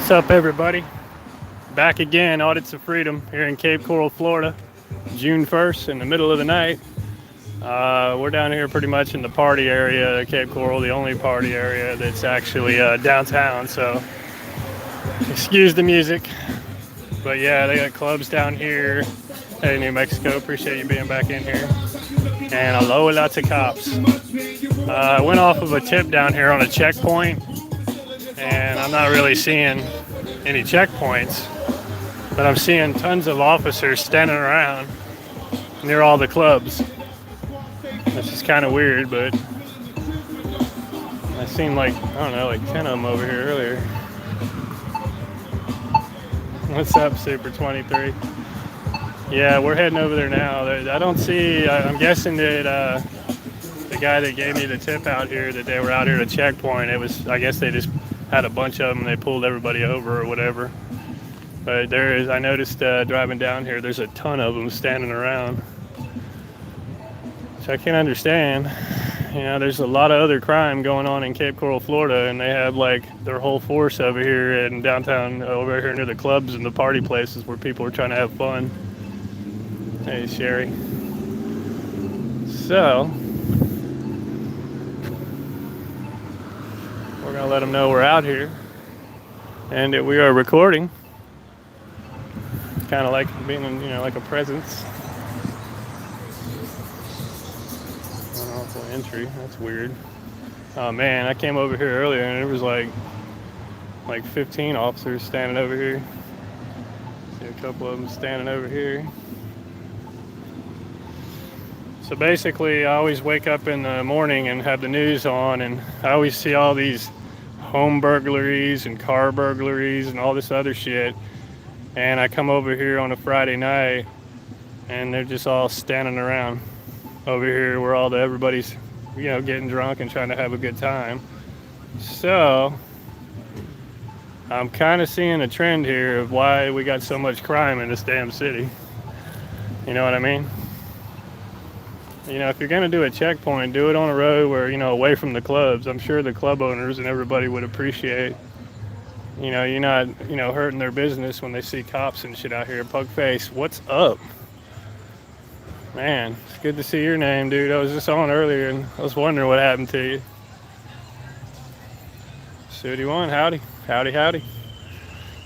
What's up, everybody? Back again, Audits of Freedom here in Cape Coral, Florida, June 1st in the middle of the night. We're down here pretty much in the party area of Cape Coral, the only party area that's actually downtown, so excuse the music. But yeah, they got clubs down here. Hey, New Mexico, appreciate you being back in here. And hello, lots of cops. I went off of a tip down here on a checkpoint, and I'm not really seeing any checkpoints, but I'm seeing tons of officers standing around near all the clubs. This is kind of weird, but I seen like 10 of them over here earlier. What's up, Super 23? Yeah, we're heading over there now. I don't see, I'm guessing that the guy that gave me the tip out here that they were out here at a checkpoint, I guess they just had a bunch of them and they pulled everybody over or whatever. But I noticed driving down here, there's a ton of them standing around. So I can't understand. You know, there's a lot of other crime going on in Cape Coral, Florida, and they have like their whole force over here in downtown, over here near the clubs and the party places where people are trying to have fun. Hey, Sherry. So, we're going to let them know we're out here and that we are recording. Kind of like being, like a presence. Unlawful entry. That's weird. Oh man, I came over here earlier and there was like 15 officers standing over here. See a couple of them standing over here. So basically, I always wake up in the morning and have the news on, and I always see all these home burglaries and car burglaries and all this other shit. And I come over here on a Friday night, and they're just all standing around over here where everybody's, getting drunk and trying to have a good time. So I'm kind of seeing a trend here of why we got so much crime in this damn city. You know what I mean? If you're going to do a checkpoint, do it on a road where, away from the clubs. I'm sure the club owners and everybody would appreciate, you're not, hurting their business when they see cops and shit out here. Pugface, what's up? Man, it's good to see your name, dude. I was just on earlier and I was wondering what happened to you. Sudi1, howdy. Howdy.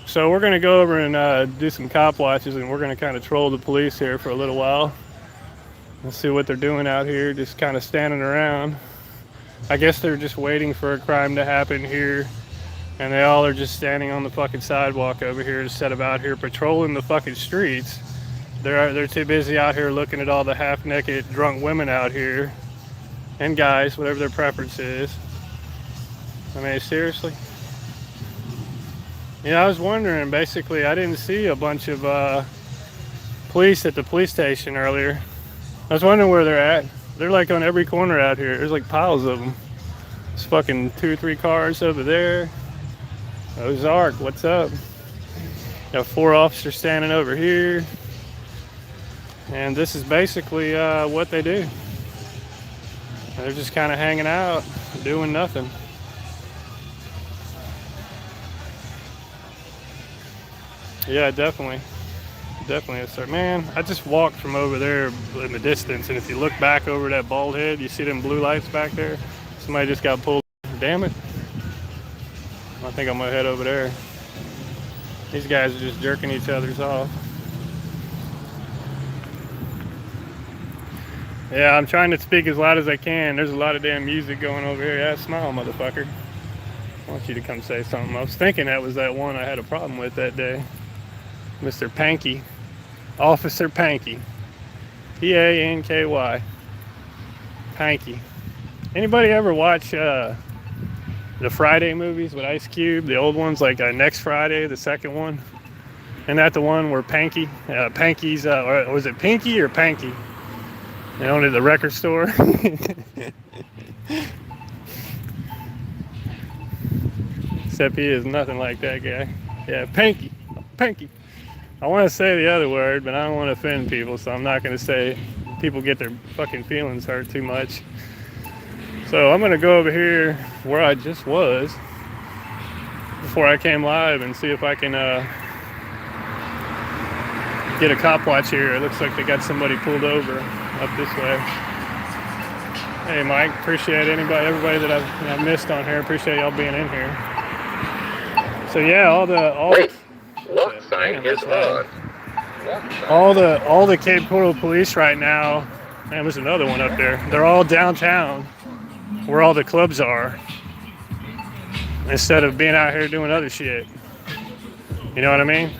So we're going to go over and do some cop watches, and we're going to kind of troll the police here for a little while. Let's see what they're doing out here, just kind of standing around. I guess they're just waiting for a crime to happen here, and they all are just standing on the fucking sidewalk over here instead of out here patrolling the fucking streets. They're too busy out here looking at all the half-naked drunk women out here, and guys, whatever their preference is. I mean, seriously? I was wondering, basically, I didn't see a bunch of police at the police station earlier. I was wondering where they're at. They're like on every corner out here. There's like piles of them. There's fucking 2 or 3 cars over there. Ozark, what's up? Got 4 officers standing over here. And this is basically what they do. They're just kind of hanging out, doing nothing. Yeah, definitely. Man, I just walked from over there in the distance, and if you look back over that bald head, you see them blue lights back there? Somebody just got pulled. Damn it. I think I'm gonna head over there. These guys are just jerking each other's off. Yeah, I'm trying to speak as loud as I can. There's a lot of damn music going over here. Yeah, smile, motherfucker. I want you to come say something. I was thinking that was that one I had a problem with that day. Mr. Panky. Officer Panky. Panky. Panky. Anybody ever watch the Friday movies with Ice Cube? The old ones, like Next Friday, the second one? Isn't that the one where Panky's, or was it Pinky or Panky? They owned it at the record store. Except he is nothing like that guy. Yeah, Panky. I want to say the other word, but I don't want to offend people, so I'm not going to say people get their fucking feelings hurt too much. So I'm going to go over here where I just was. before I came live and see if I can get a Copwatch here. It looks like they got somebody pulled over up this way. Hey Mike, appreciate everybody that I've missed on here. Appreciate y'all being in here. So yeah, all the Cape Coral police right now, man, there's another one up there. They're all downtown where all the clubs are, instead of being out here doing other shit. You know what I mean?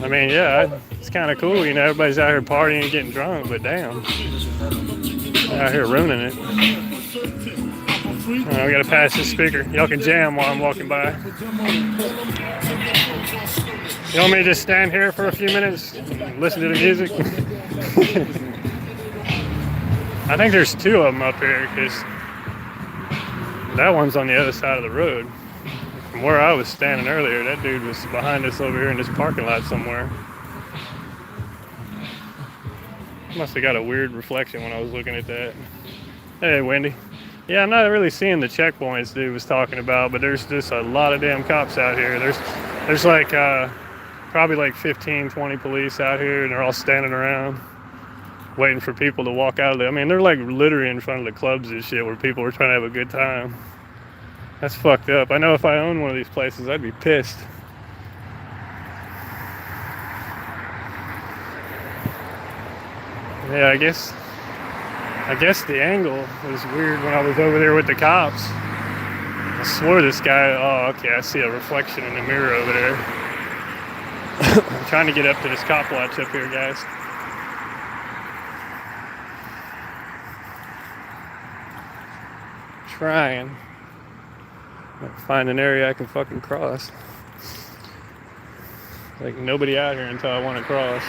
I mean, yeah, it's kind of cool, you know, everybody's out here partying and getting drunk, but damn, they're out here ruining it. We gotta pass this speaker. Y'all can jam while I'm walking by. You want me to just stand here for a few minutes and listen to the music? I think there's two of them up here, because that one's on the other side of the road. From where I was standing earlier, that dude was behind us over here in this parking lot somewhere. Must have got a weird reflection when I was looking at that. Hey, Wendy. Yeah, I'm not really seeing the checkpoints dude was talking about, but there's just a lot of damn cops out here. There's like probably like 15, 20 police out here, and they're all standing around waiting for people to walk out of there. I mean, they're like literally in front of the clubs and shit where people are trying to have a good time. That's fucked up. I know if I owned one of these places, I'd be pissed. Yeah, I guess the angle was weird when I was over there with the cops. I swore this guy, oh, okay, I see a reflection in the mirror over there. I'm trying to get up to this Copwatch up here, guys. Trying. Find an area I can fucking cross. Like nobody out here until I want to cross.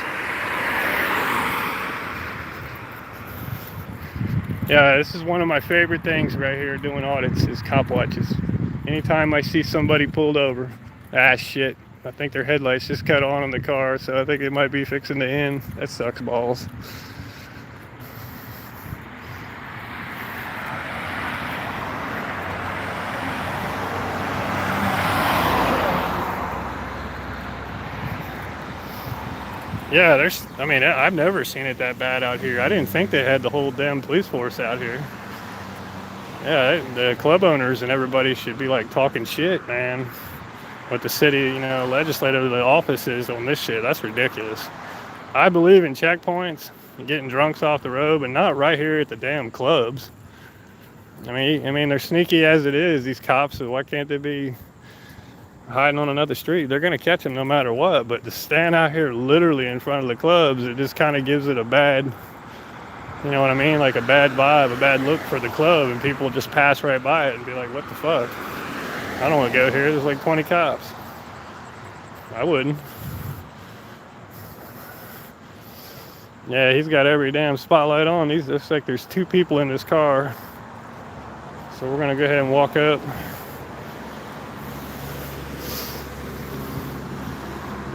Yeah, this is one of my favorite things right here doing audits is Copwatches. Anytime I see somebody pulled over, shit, I think their headlights just cut on the car, so I think it might be fixing to end. That sucks balls. Yeah, I've never seen it that bad out here. I didn't think they had the whole damn police force out here. Yeah, the club owners and everybody should be like talking shit, man. What the city, legislative, the offices on this shit, that's ridiculous. I believe in checkpoints and getting drunks off the road, but not right here at the damn clubs. I mean, they're sneaky as it is, these cops, so why can't they be hiding on another street? They're going to catch them no matter what, but to stand out here literally in front of the clubs, it just kind of gives it a bad, you know what I mean, like a bad vibe, a bad look for the club, and people just pass right by it and be like, what the fuck? I don't want to go here, there's like 20 cops. I wouldn't. Yeah, he's got every damn spotlight on. Looks like there's two people in this car. So we're going to go ahead and walk up.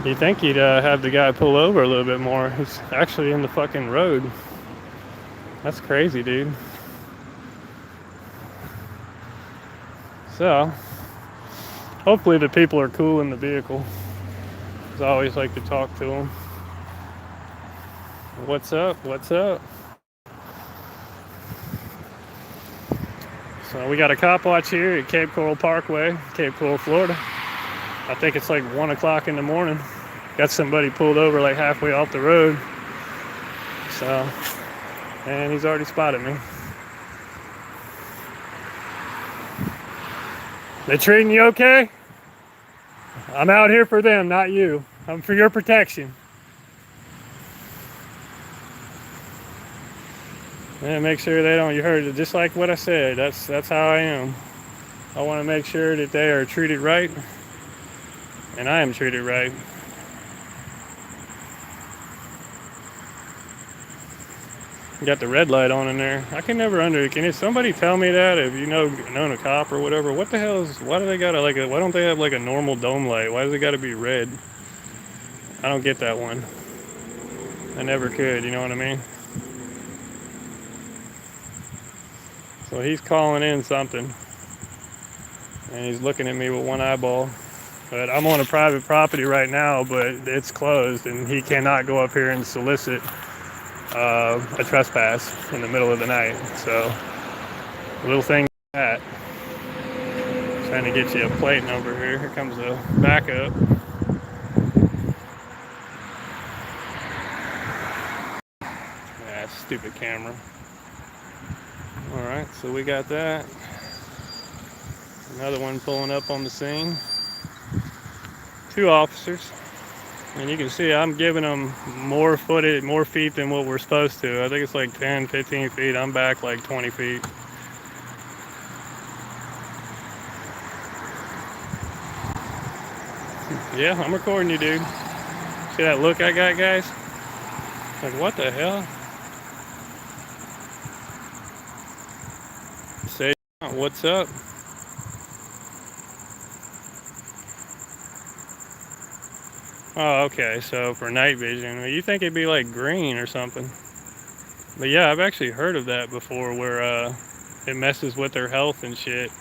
You'd think he'd have the guy pull over a little bit more. He's actually in the fucking road. That's crazy, dude. So, hopefully the people are cool in the vehicle. I always like to talk to them. What's up? What's up? So we got a Copwatch here at Cape Coral Parkway, Cape Coral, Florida. I think it's like 1 o'clock in the morning. Got somebody pulled over like halfway off the road. So, and he's already spotted me. They treating you okay? I'm out here for them, not you. I'm for your protection. And make sure they don't, you heard it, just like what I said, that's how I am. I want to make sure that they are treated right, and I am treated right. Got the red light on in there. I can never can somebody tell me that, if you known a cop or whatever, why do they got why don't they have like a normal dome light? Why does it got to be red? I don't get that one. I never could, you know what I mean? So he's calling in something. and he's looking at me with one eyeball. But I'm on a private property right now, but it's closed, and he cannot go up here and solicit a trespass in the middle of the night. So, a little thing like that. Trying to get you a plate number here. Here comes the backup. Yeah, stupid camera. Alright, so we got that. Another one pulling up on the scene. 2 officers. And you can see I'm giving them more feet than what we're supposed to. I think it's like 10, 15 feet. I'm back like 20 feet. Yeah, I'm recording you, dude. See that look I got, guys? Like, what the hell? Say, what's up? Oh, okay, so for night vision, you think it'd be like green or something. But yeah, I've actually heard of that before where it messes with their health and shit.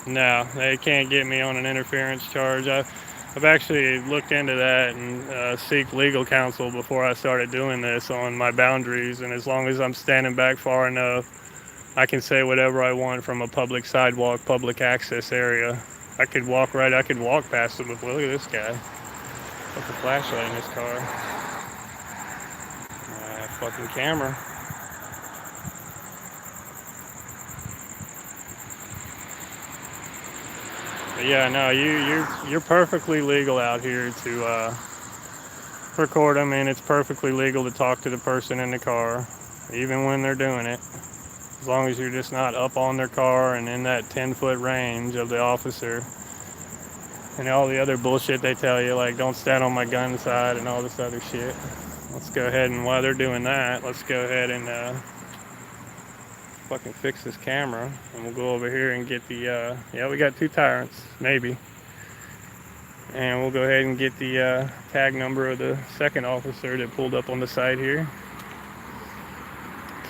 No, they can't get me on an interference charge. I've actually looked into that and seek legal counsel before I started doing this on my boundaries. And as long as I'm standing back far enough, I can say whatever I want from a public sidewalk, public access area. I could walk past them. Look at this guy. Put the flashlight in his car. Fucking camera. But yeah, no, you're perfectly legal out here to record them, and it's perfectly legal to talk to the person in the car, even when they're doing it. As long as you're just not up on their car and in that 10-foot range of the officer. And all the other bullshit they tell you, like don't stand on my gun side and all this other shit. Let's go ahead and while they're doing that, let's go ahead and fucking fix this camera. And we'll go over here and get the, yeah, we got 2 tyrants, maybe. And we'll go ahead and get the tag number of the second officer that pulled up on the side here.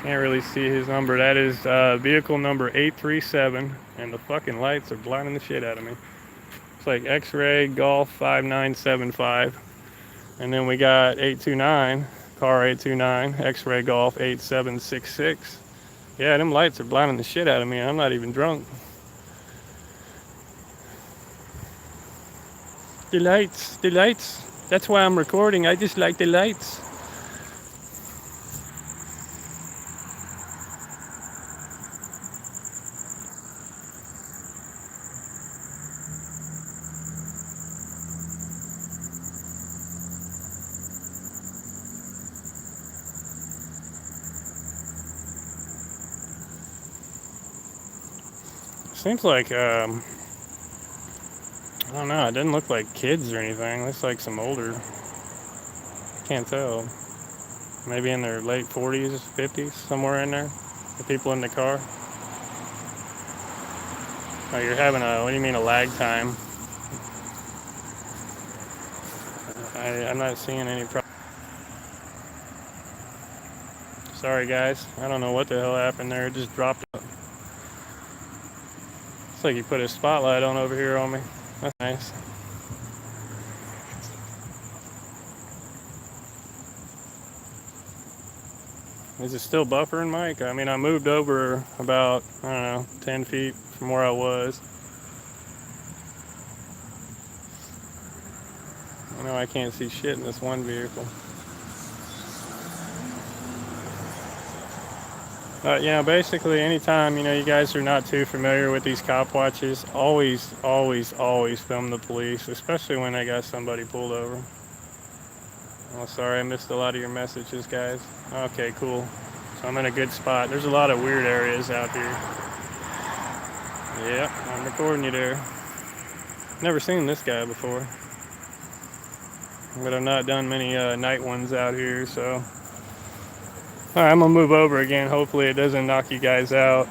Can't really see his number. That is vehicle number 837, and the fucking lights are blinding the shit out of me. It's like X-ray Golf 5975. And then we got 829, car 829, X-ray Golf 8766. Yeah, them lights are blinding the shit out of me. I'm not even drunk. The lights. That's why I'm recording. I just like the lights. Seems like, I don't know, it doesn't look like kids or anything. It looks like some older, can't tell. Maybe in their late 40s, 50s, somewhere in there. The people in the car. Oh, you're having what do you mean a lag time? I'm not seeing any problem. Sorry guys, I don't know what the hell happened there. It just dropped up. It's like you put a spotlight on over here on me. That's nice. Is it still buffering, Mike? I mean, I moved over about, I don't know, 10 feet from where I was. I know I can't see shit in this one vehicle. Basically, anytime, you guys are not too familiar with these cop watches, always film the police, especially when they got somebody pulled over. Oh, sorry, I missed a lot of your messages, guys. Okay, cool. So I'm in a good spot. There's a lot of weird areas out here. Yep, I'm recording you there. Never seen this guy before. But I've not done many night ones out here, so... Alright, I'm gonna move over again. Hopefully it doesn't knock you guys out.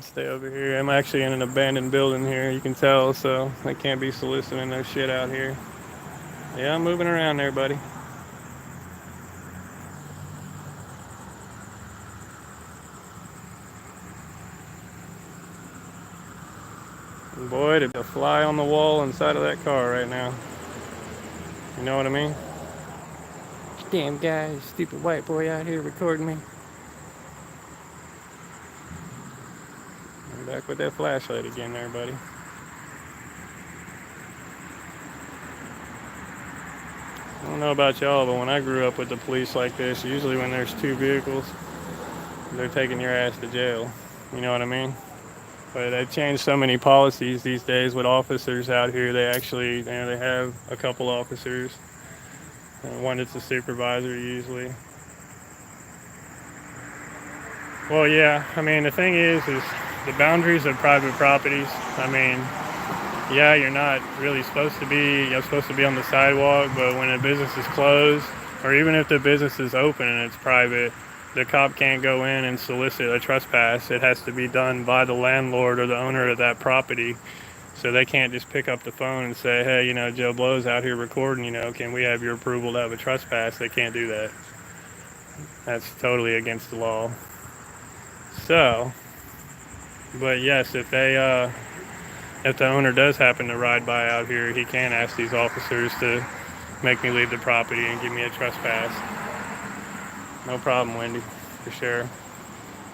Stay over here. I'm actually in an abandoned building here, you can tell, so I can't be soliciting no shit out here. Yeah, I'm moving around there, buddy. Boy, there's a fly on the wall inside of that car right now. You know what I mean? Damn guy, stupid white boy out here recording me. I'm back with that flashlight again there, buddy. I don't know about y'all, but when I grew up with the police like this, usually when there's two vehicles, they're taking your ass to jail. You know what I mean? But they've changed so many policies these days with officers out here. They actually, they have a couple officers. One that's a supervisor usually. Well, yeah. I mean, the thing is the boundaries of private properties. I mean, yeah, you're not really supposed to be. You're supposed to be on the sidewalk, but when a business is closed, or even if the business is open and it's private, the cop can't go in and solicit a trespass. It has to be done by the landlord or the owner of that property. So they can't just pick up the phone and say, hey, Joe Blow's out here recording, can we have your approval to have a trespass? They can't do that. That's totally against the law. So, but yes, if the owner does happen to ride by out here, he can ask these officers to make me leave the property and give me a trespass. No problem, Wendy, for sure.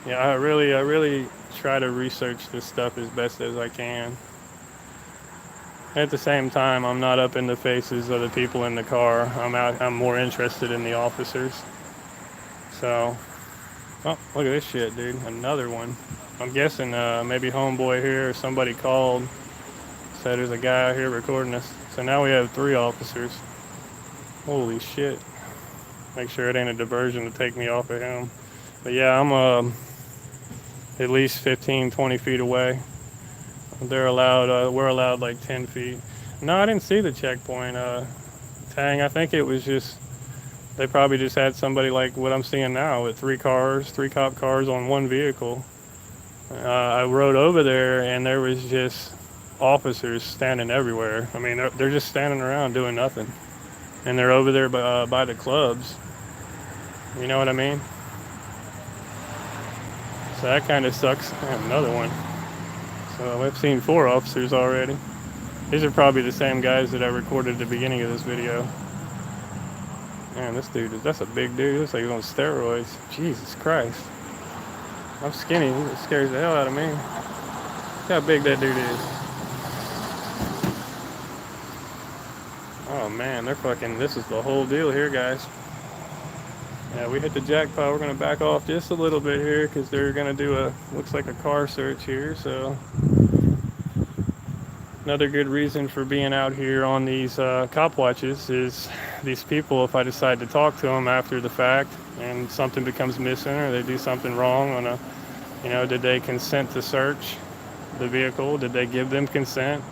Yeah, I really try to research this stuff as best as I can. At the same time, I'm not up in the faces of the people in the car. I'm more interested in the officers. So, oh, look at this shit, dude. Another one. I'm guessing maybe homeboy here or somebody called, said there's a guy out here recording us. So now we have 3 officers. Holy shit. Make sure it ain't a diversion to take me off of him. But yeah, I'm at least 15, 20 feet away. We're allowed like 10 feet. No, I didn't see the checkpoint. Tang, I think it was just, they probably just had somebody like what I'm seeing now with 3 cop cars on one vehicle. I rode over there and there was just officers standing everywhere. I mean, they're just standing around doing nothing. And they're over there by the clubs. You know what I mean? So that kind of sucks. I have another one. So I've seen 4 officers already. These are probably the same guys that I recorded at the beginning of this video. Man, that's a big dude. He looks like he's on steroids. Jesus Christ. I'm skinny. It scares the hell out of me. Look how big that dude is. Oh man, this is the whole deal here, guys. Yeah, we hit the jackpot. We're going to back off just a little bit here because they're going to do looks like a car search here. So another good reason for being out here on these Copwatches is these people, if I decide to talk to them after the fact and something becomes missing or they do something wrong did they consent to search the vehicle? Did they give them consent?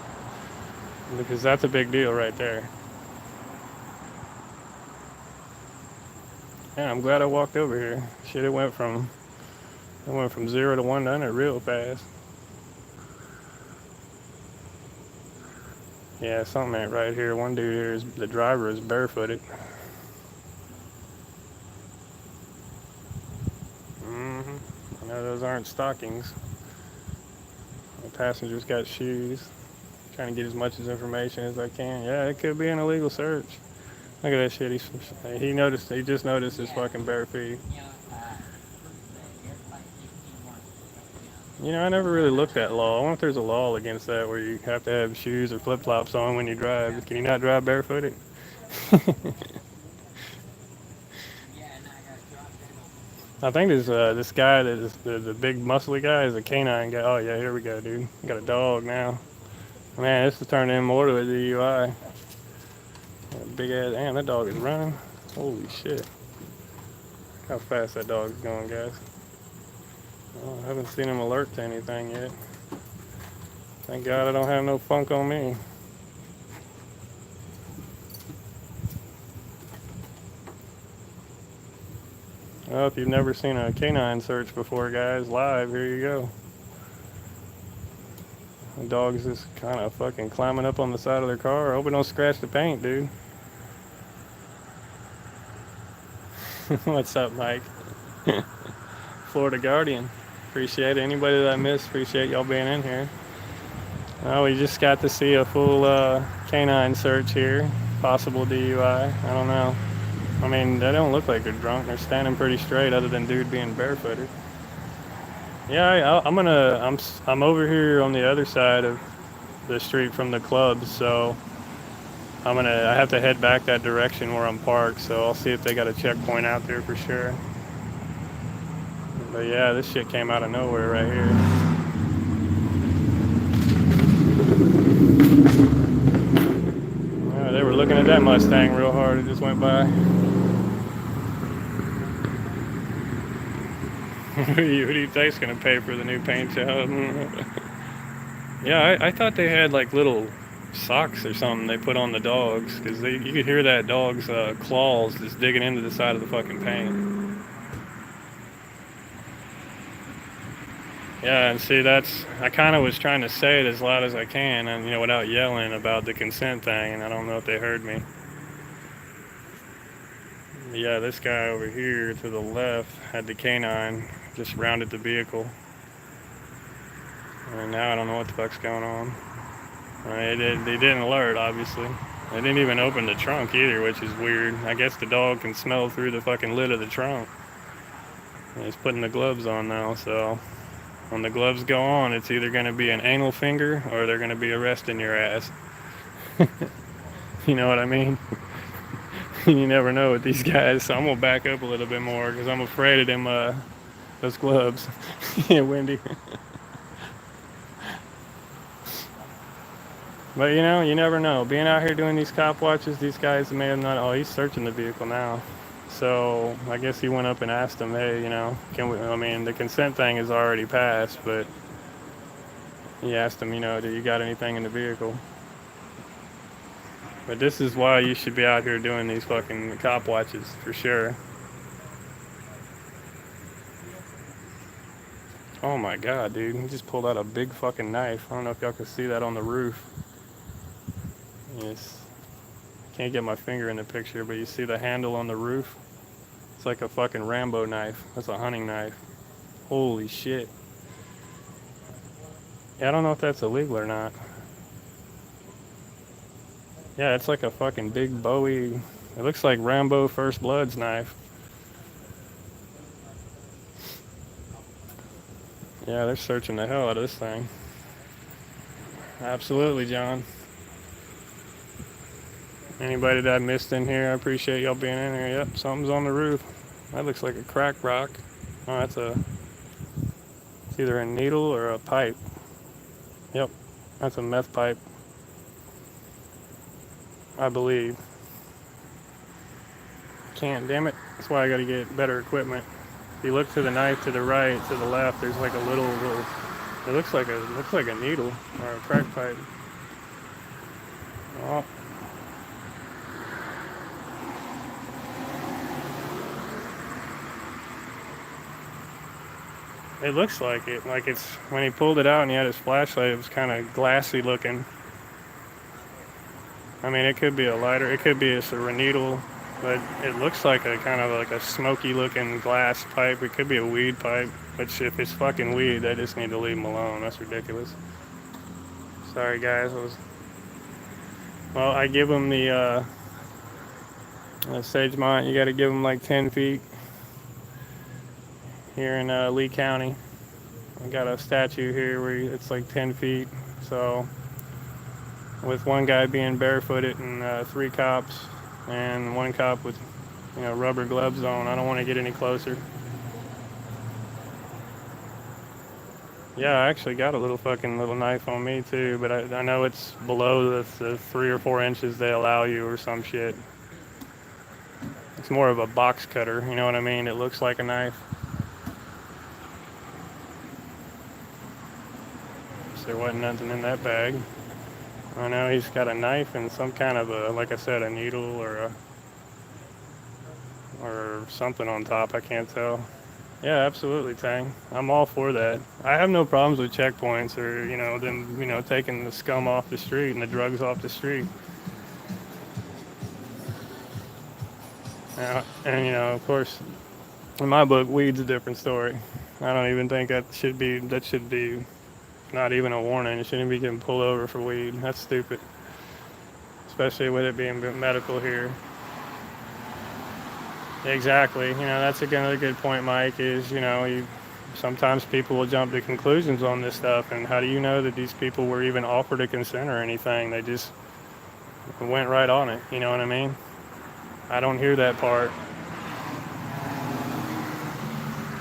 Because that's a big deal right there. Yeah, I'm glad I walked over here. Shit, it went from 0 to 100 real fast. Yeah, something ain't right here. One dude here the driver is barefooted. I know those aren't stockings. The passenger's got shoes. Trying to get as much information as I can. Yeah, it could be an illegal search. Look at that shit. He just noticed his fucking bare feet. I never really looked at law. I wonder if there's a law against that where you have to have shoes or flip-flops on when you drive. Can you not drive barefooted? I think this guy, the big muscly guy, is a canine guy. Oh yeah, here we go, dude. Got a dog now. Man, this is turning in more to a DUI. Big ass, damn, that dog is running. Holy shit. How fast that dog is going, guys. Well, I haven't seen him alert to anything yet. Thank God I don't have no funk on me. Well, if you've never seen a canine search before, guys, live, here you go. The dog's just kind of fucking climbing up on the side of their car. I hope it don't scratch the paint, dude. What's up, Mike? Florida Guardian. Appreciate it. Anybody that I missed, appreciate y'all being in here. Oh, we just got to see a full canine search here. Possible DUI. I don't know. I mean, they don't look like they're drunk. They're standing pretty straight, other than dude being barefooted. Yeah, I'm over here on the other side of the street from the clubs, so I have to head back that direction where I'm parked. So I'll see if they got a checkpoint out there for sure. But yeah, this shit came out of nowhere right here. They were looking at that Mustang real hard. It just went by. Who do you think's gonna pay for the new paint job? Yeah, I thought they had like little socks or something they put on the dogs, because you could hear that dog's claws just digging into the side of the fucking paint. Yeah, and see, I kind of was trying to say it as loud as I can, and without yelling about the consent thing, and I don't know if they heard me. Yeah, this guy over here to the left had the canine, just rounded the vehicle. And now I don't know what the fuck's going on. They didn't alert, obviously. They didn't even open the trunk either, which is weird. I guess the dog can smell through the fucking lid of the trunk. And he's putting the gloves on now, so when the gloves go on, it's either going to be an anal finger or they're going to be arresting your ass. You know what I mean? You never know with these guys, so I'm going to back up a little bit more because I'm afraid of them, those gloves. Yeah, windy. But you never know. Being out here doing these cop watches, these guys may have not. Oh, he's searching the vehicle now. So I guess he went up and asked him, hey, can we? I mean, the consent thing is already passed, but he asked him, do you got anything in the vehicle? But this is why you should be out here doing these fucking cop watches for sure. Oh my god, dude! He just pulled out a big fucking knife. I don't know if y'all can see that on the roof. Yes. Can't get my finger in the picture, but you see the handle on the roof? It's like a fucking Rambo knife. That's a hunting knife. Holy shit. Yeah, I don't know if that's illegal or not. Yeah, it's like a fucking big Bowie. It looks like Rambo First Blood's knife. Yeah, they're searching the hell out of this thing. Absolutely, John. Anybody that I missed in here, I appreciate y'all being in here. Yep, something's on the roof. That looks like a crack rock. Oh, it's either a needle or a pipe. Yep, that's a meth pipe, I believe. Can't, damn it. That's why I gotta get better equipment. If you look to the knife to the right, to the left, there's like a little it looks like a needle or a crack pipe. Oh. It looks like it. Like it's when he pulled it out and he had his flashlight, it was kind of glassy looking. I mean, it could be a lighter, it could be a needle, but it looks like a kind of like a smoky looking glass pipe. It could be a weed pipe, which if it's fucking weed, they just need to leave them alone. That's ridiculous. Sorry, guys. Well, I give them the Sagemont. You got to give them like 10 feet. Here in Lee County, I got a statue here where it's like 10 feet. So with one guy being barefooted and 3 cops and 1 cop with rubber gloves on, I don't want to get any closer. Yeah, I actually got a little knife on me too, but I know it's below the 3 or 4 inches they allow you or some shit. It's more of a box cutter, you know what I mean? It looks like a knife. There wasn't nothing in that bag. I know he's got a knife and some kind of like I said, a needle or something on top. I can't tell. Yeah, absolutely, Tang. I'm all for that. I have no problems with checkpoints or them taking the scum off the street and the drugs off the street. And of course, in my book, weed's a different story. I don't even think that should be Not even a warning. You shouldn't be getting pulled over for weed. That's stupid. Especially with it being medical here. Exactly. That's another good point, Mike, is, sometimes people will jump to conclusions on this stuff. And how do you know that these people were even offered a consent or anything? They just went right on it. You know what I mean? I don't hear that part.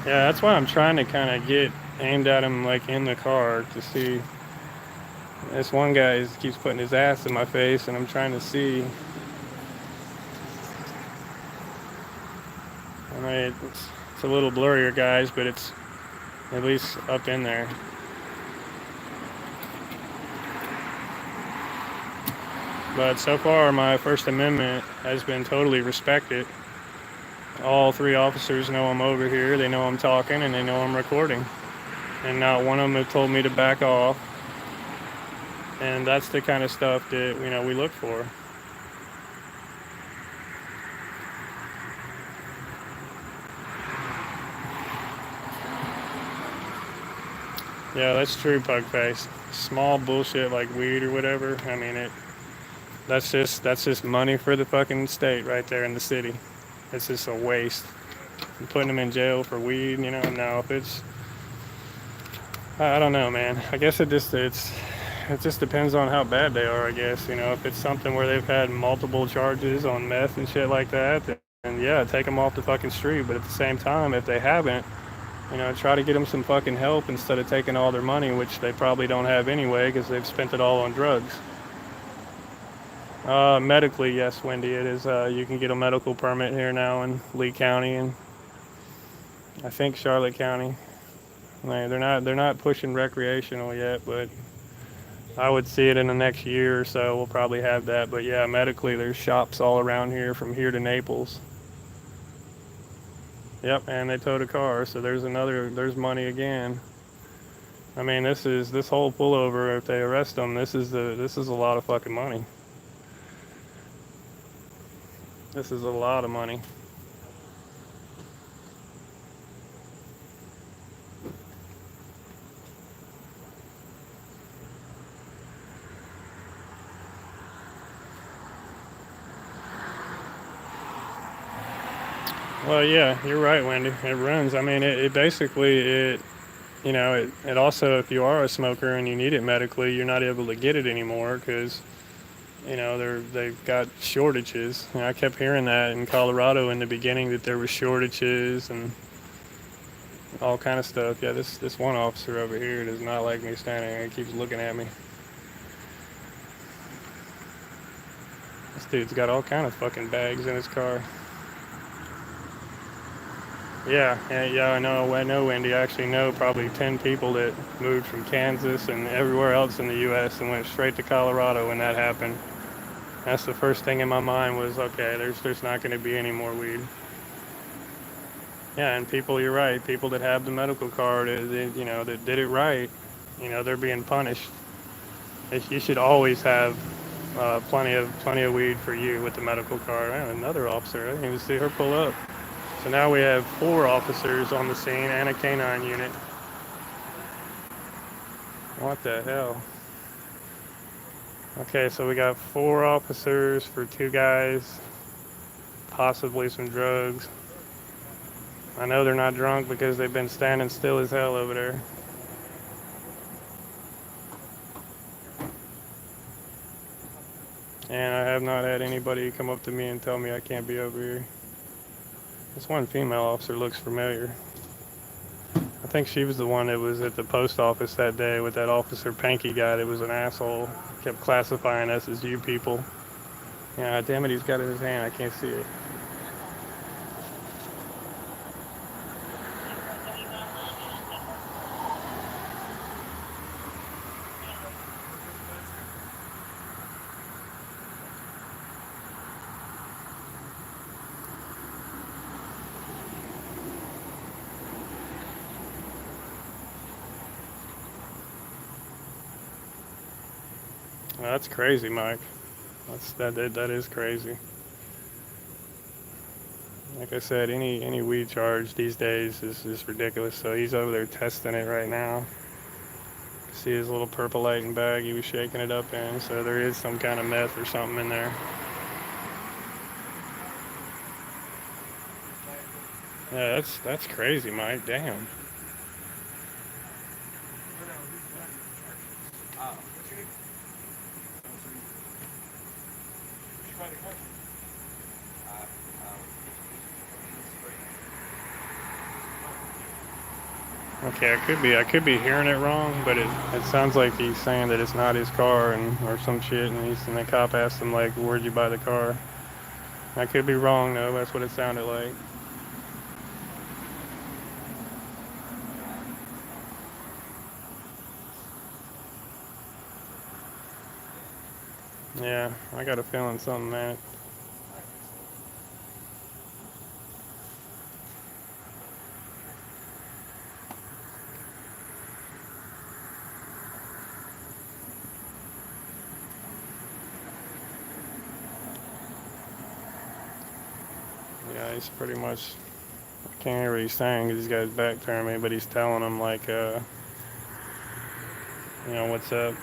Yeah, that's why I'm trying to kind of get aimed at him, like in the car, to see. This one guy keeps putting his ass in my face, and I'm trying to see. I mean, it's a little blurrier, guys, but it's at least up in there. But so far, my First Amendment has been totally respected. All three officers know I'm over here, they know I'm talking, and they know I'm recording. And not one of them have told me to back off. And that's the kind of stuff that, we look for. Yeah, that's true, Pugface. Small bullshit like weed or whatever. I mean, that's just money for the fucking state right there in the city. It's just a waste. And putting them in jail for weed, now if it's, I don't know, man. I guess it just depends on how bad they are, I guess. If it's something where they've had multiple charges on meth and shit like that, then yeah, take them off the fucking street. But at the same time, if they haven't, try to get them some fucking help instead of taking all their money, which they probably don't have anyway because they've spent it all on drugs. Medically, yes, Wendy, it is. You can get a medical permit here now in Lee County and I think Charlotte County. Like, they're not pushing recreational yet, but I would see it in the next year or so. We'll probably have that. But yeah, medically, there's shops all around here from here to Naples. Yep, and they towed a car, so there's money again. I mean, this whole pullover. If they arrest them, this is a lot of fucking money. This is a lot of money. Well, yeah, you're right, Wendy. It runs. I mean, it basically it also, if you are a smoker and you need it medically, you're not able to get it anymore because they've got shortages. I kept hearing that in Colorado in the beginning that there were shortages and all kind of stuff. Yeah, this one officer over here does not like me standing there. He keeps looking at me. This dude's got all kind of fucking bags in his car. Yeah, I know, Wendy. I actually know probably 10 people that moved from Kansas and everywhere else in the U.S. and went straight to Colorado when that happened. That's the first thing in my mind was, okay, there's not going to be any more weed. Yeah, and people, you're right. People that have the medical card, that did it right, they're being punished. You should always have plenty of weed for you with the medical card. Man, another officer. I didn't even see her pull up. So now we have 4 officers on the scene and a canine unit. What the hell? Okay, so we got 4 officers for 2 guys, possibly some drugs. I know they're not drunk because they've been standing still as hell over there. And I have not had anybody come up to me and tell me I can't be over here. This one female officer looks familiar. I think she was the one that was at the post office that day with that Officer Panky guy that was an asshole. Kept classifying us as you people. Yeah, damn it, he's got it in his hand. I can't see it. Well, that's crazy, Mike. That is crazy. Like I said, any weed charge these days is ridiculous. So he's over there testing it right now. See his little percolating bag he was shaking it up in, so there is some kind of meth or something in there. Yeah, that's crazy, Mike. Damn. Okay, I could be hearing it wrong, but it sounds like he's saying that it's not his car and or some shit, and the cop asked him like, "Where'd you buy the car?" I could be wrong though. That's what it sounded like. Yeah, I got a feeling something, man. Yeah, he's pretty much. I can't hear what he's saying because he's got his back turned me, but he's telling him like, what's up?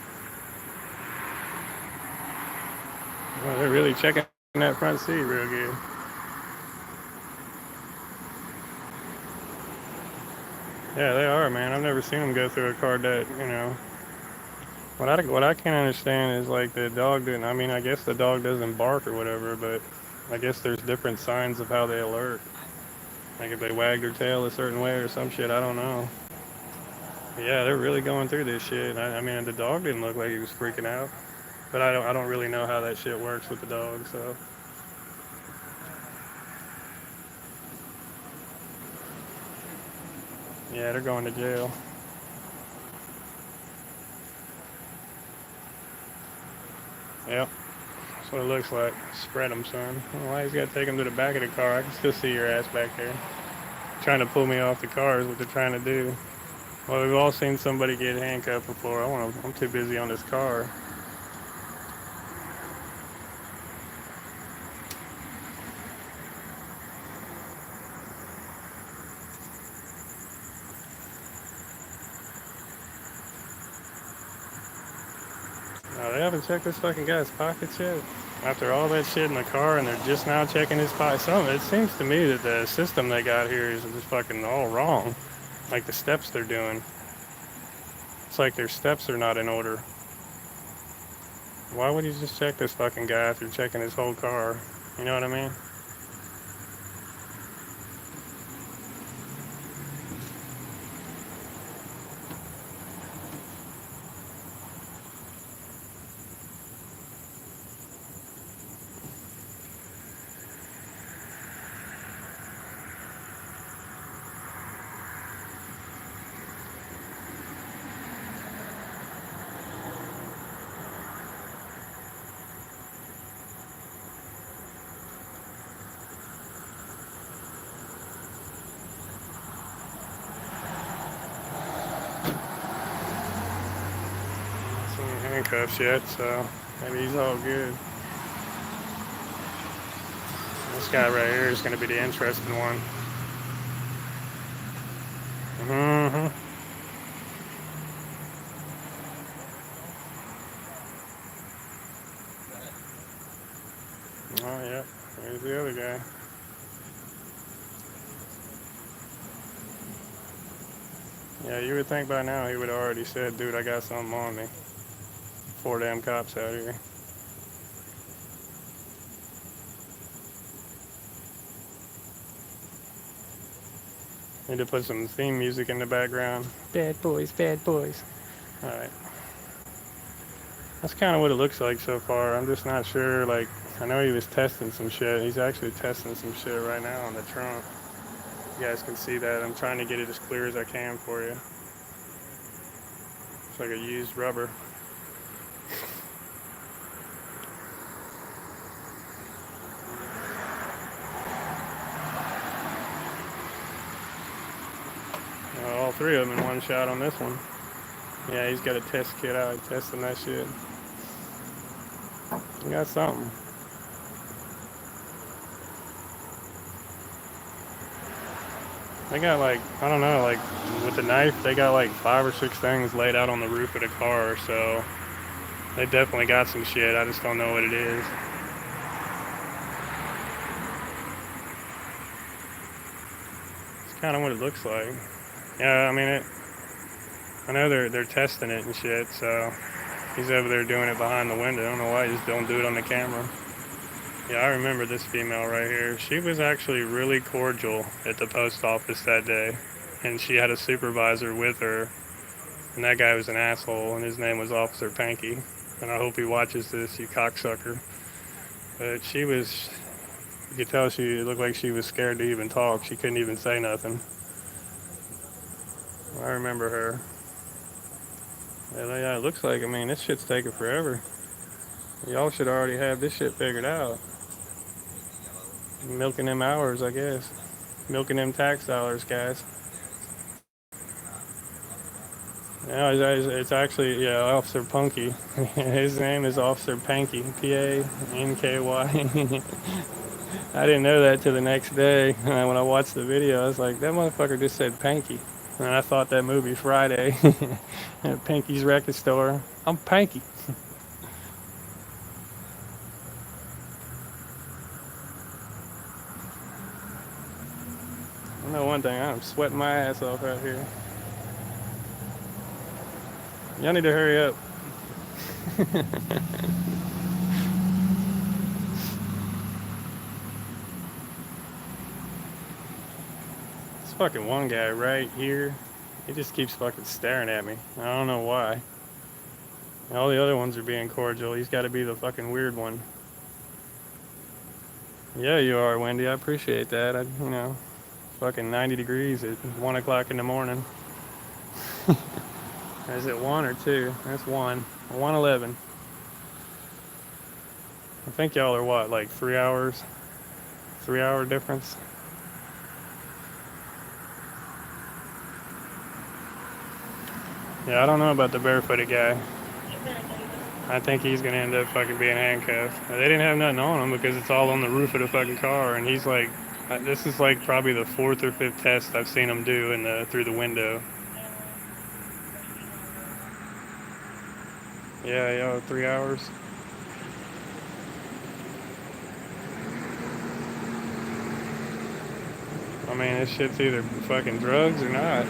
Well, they're really checking that front seat real good. Yeah, they are, man. I've never seen them go through a car that. What I can't understand is like the dog didn't. I mean, I guess the dog doesn't bark or whatever, but I guess there's different signs of how they alert. Like if they wag their tail a certain way or some shit. I don't know. Yeah, they're really going through this shit. I mean, the dog didn't look like he was freaking out, but I don't really know how that shit works with the dog. So yeah, they're going to jail. Yep, that's what it looks like. Spread them, son. Why he's got to take him to the back of the car? I can still see your ass back there. Trying to pull me off the car is what they're trying to do. Well, we've all seen somebody get handcuffed before. I'm too busy on this car. No, they haven't checked this fucking guy's pockets yet. After all that shit in the car, and they're just now checking his pockets. It seems to me that the system they got here is just fucking all wrong. Like the steps they're doing. It's like their steps are not in order. Why would you just check this fucking guy after checking his whole car? You know what I mean? Some handcuffs yet, so maybe he's all good. This guy right here is going to be the interesting one. Mm-hmm. Oh, yeah. Here's the other guy. Yeah, you would think by now he would have already said, dude, I got something on me. Four damn cops out here. Need to put some theme music in the background. Bad boys, bad boys. Alright. That's kind of what it looks like so far. I'm just not sure, like, I know he was testing some shit. He's actually testing some shit right now on the trunk. You guys can see that. I'm trying to get it as clear as I can for you. It's like a used rubber. All three of them in one shot on this one. Yeah, he's got a test kit out testing that shit. He got something. They got like, I don't know, like with the knife, they got like 5 or 6 things laid out on the roof of the car, so they definitely got some shit. I just don't know what it is. It's kind of what it looks like. Yeah, I mean, I know they're testing it and shit, so he's over there doing it behind the window. I don't know why he just don't do it on the camera. Yeah, I remember this female right here. She was actually really cordial at the post office that day, and she had a supervisor with her, and that guy was an asshole, and his name was Officer Panky. And I hope he watches this, you cocksucker. But she was, you could tell she looked like she was scared to even talk. She couldn't even say nothing. I remember her. Yeah, it looks like, I mean, this shit's taking forever. Y'all should already have this shit figured out. Milking them hours, I guess. Milking them tax dollars, guys. Yeah, it's actually, yeah, Officer Punky. His name is Officer Panky, Panky. I didn't know that till the next day. And when I watched the video, I was like, that motherfucker just said Panky. And I thought that movie Friday, at Pinky's Record Store. I'm Panky. I know one thing, I'm sweating my ass off out here. Y'all need to hurry up. This fucking one guy right here, he just keeps fucking staring at me. I don't know why. All the other ones are being cordial. He's got to be the fucking weird one. Yeah, you are, Wendy. I appreciate that. Fucking 90 degrees at 1 o'clock in the morning. Is it 1 or 2? That's 1. 1:11. I think y'all are what, like 3 hours? 3 hour difference? Yeah, I don't know about the barefooted guy. I think he's gonna end up fucking being handcuffed. They didn't have nothing on him because it's all on the roof of the fucking car, and he's like, this is like probably the 4th or 5th test I've seen him do through the window. Yeah, 3 hours. I mean, this shit's either fucking drugs or not.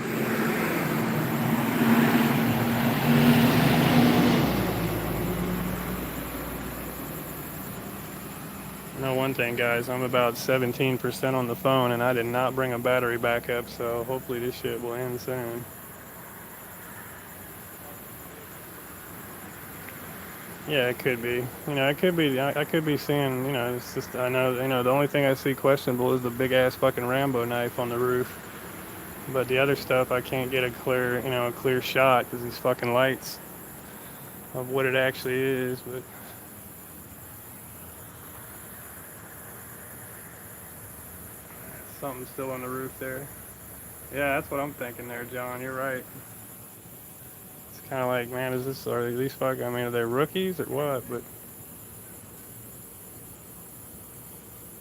I know one thing, guys. I'm about 17% on the phone, and I did not bring a battery back up, so hopefully this shit will end soon. Yeah, it could be. It could be. I could be seeing. It's just. I know. The only thing I see questionable is the big ass fucking Rambo knife on the roof. But the other stuff, I can't get a clear shot because these fucking lights of what it actually is. But something's still on the roof there. Yeah, that's what I'm thinking there, John. You're right. It's kind of like, man, are these fucking? I mean, are they rookies or what? But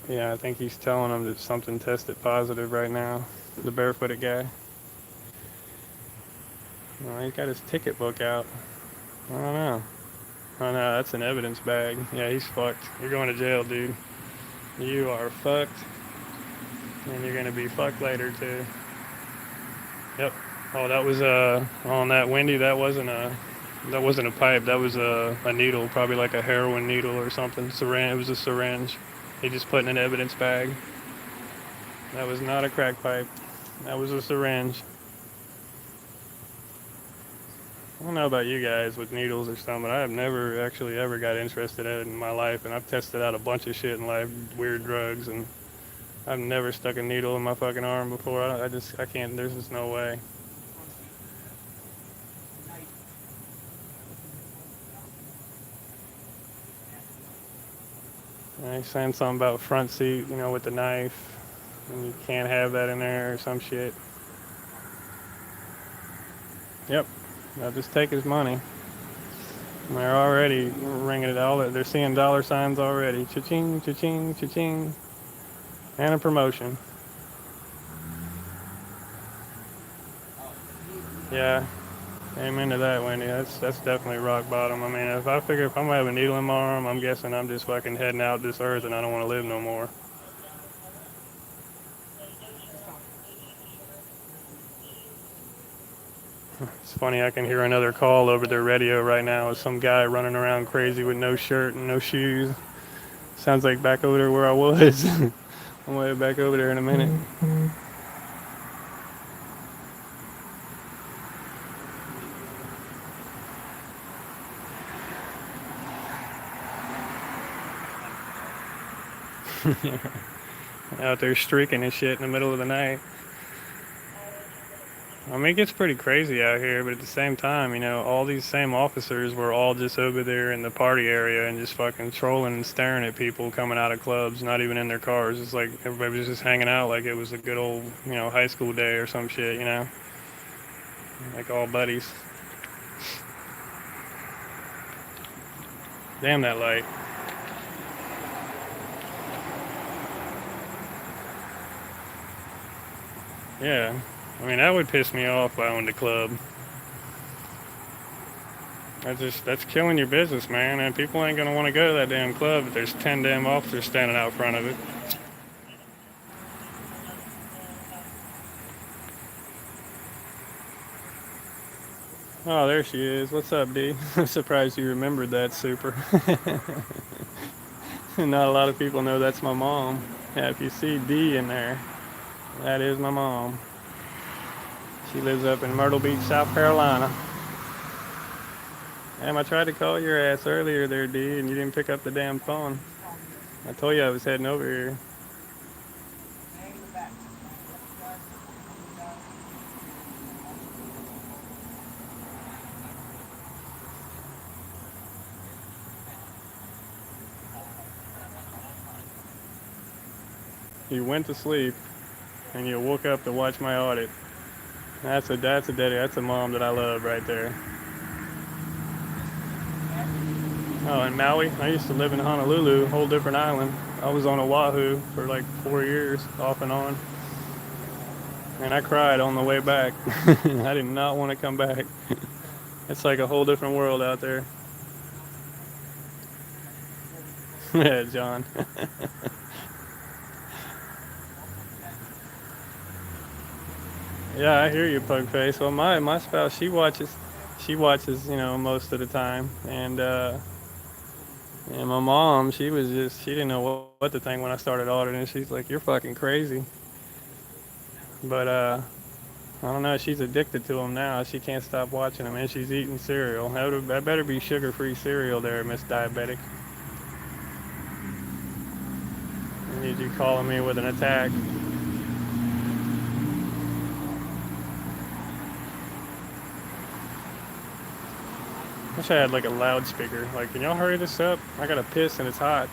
yeah, I think he's telling them that something tested positive right now. The barefooted guy. Well, he's got his ticket book out. I don't know. Oh no, that's an evidence bag. Yeah, he's fucked. You're going to jail, dude. You are fucked. And you're gonna be fucked later too. Yep. Oh, that was on that Wendy. That wasn't a pipe. That was a needle, probably like a heroin needle or something. Syringe. It was a syringe. He just put in an evidence bag. That was not a crack pipe. That was a syringe. I don't know about you guys with needles or something, but I have never actually ever got interested in it in my life, and I've tested out a bunch of shit in life, weird drugs, and I've never stuck a needle in my fucking arm before. I can't, there's just no way. He's saying something about front seat, with the knife, and you can't have that in there or some shit. Yep, they'll just take his money. And they're already ringing it all. They're seeing dollar signs already. Cha-ching, cha-ching, cha-ching. And a promotion. Yeah. Amen to that, Wendy. That's definitely rock bottom. I mean, if I figure if I'm gonna have a needle in my arm, I'm guessing I'm just fucking heading out this earth and I don't want to live no more. It's funny, I can hear another call over their radio right now with some guy running around crazy with no shirt and no shoes. Sounds like back over there where I was. I'm way back over there in a minute. Out there streaking and shit in the middle of the night. I mean, it gets pretty crazy out here, but at the same time, all these same officers were all just over there in the party area and just fucking trolling and staring at people coming out of clubs, not even in their cars. It's like everybody was just hanging out like it was a good old, high school day or some shit. Like all buddies. Damn that light. Yeah. I mean, that would piss me off if I owned a club. That's killing your business, man. And people ain't gonna want to go to that damn club if there's 10 damn officers standing out front of it. Oh, there she is. What's up, D? I'm surprised you remembered that, super. Not a lot of people know that's my mom. Yeah, if you see D in there, that is my mom. She lives up in Myrtle Beach, South Carolina. Damn, I tried to call your ass earlier there, D, and you didn't pick up the damn phone. I told you I was heading over here. You went to sleep, and you woke up to watch my audit. That's a mom that I love right there. Oh, in Maui, I used to live in Honolulu, a whole different island. I was on Oahu for like 4 years, off and on. And I cried on the way back. I did not want to come back. It's like a whole different world out there. Yeah, John. Yeah, I hear you, pug face. Well, my spouse, she watches, most of the time, and my mom, she didn't know what to think when I started auditing. She's like, "You're fucking crazy," but I don't know. She's addicted to them now. She can't stop watching them, and she's eating cereal. That better be sugar-free cereal, there, Miss Diabetic. I need you calling me with an attack. Wish I had like a loudspeaker. Like, can y'all hurry this up? I gotta piss and it's hot.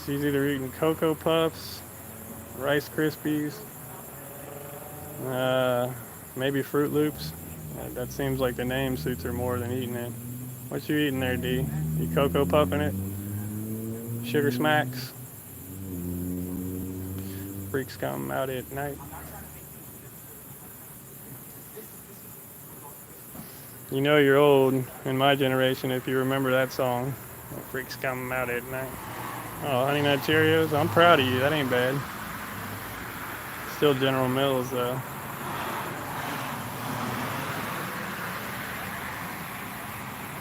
She's either eating Cocoa Puffs, Rice Krispies, maybe Fruit Loops. That seems like the name suits her more than eating it. What you eating there, D? You Cocoa Puffing it? Sugar Smacks? Freaks come out at night. You know you're old in my generation if you remember that song. Freaks come out at night. Oh, Honey Nut Cheerios? I'm proud of you. That ain't bad. Still General Mills, though.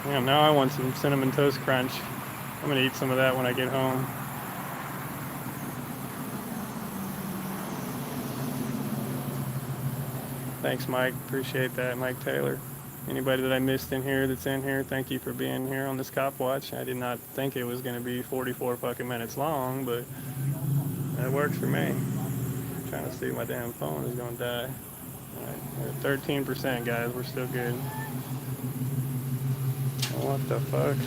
Damn, now I want some Cinnamon Toast Crunch. I'm gonna eat some of that when I get home. Thanks, Mike. Appreciate that, Mike Taylor. Anybody that I missed in here that's in here, thank you for being here on this Copwatch. I did not think it was going to be 44 fucking minutes long, but that works for me. I'm trying to see my damn phone is going to die. All right, we're at 13%, guys. We're still good. What the fuck?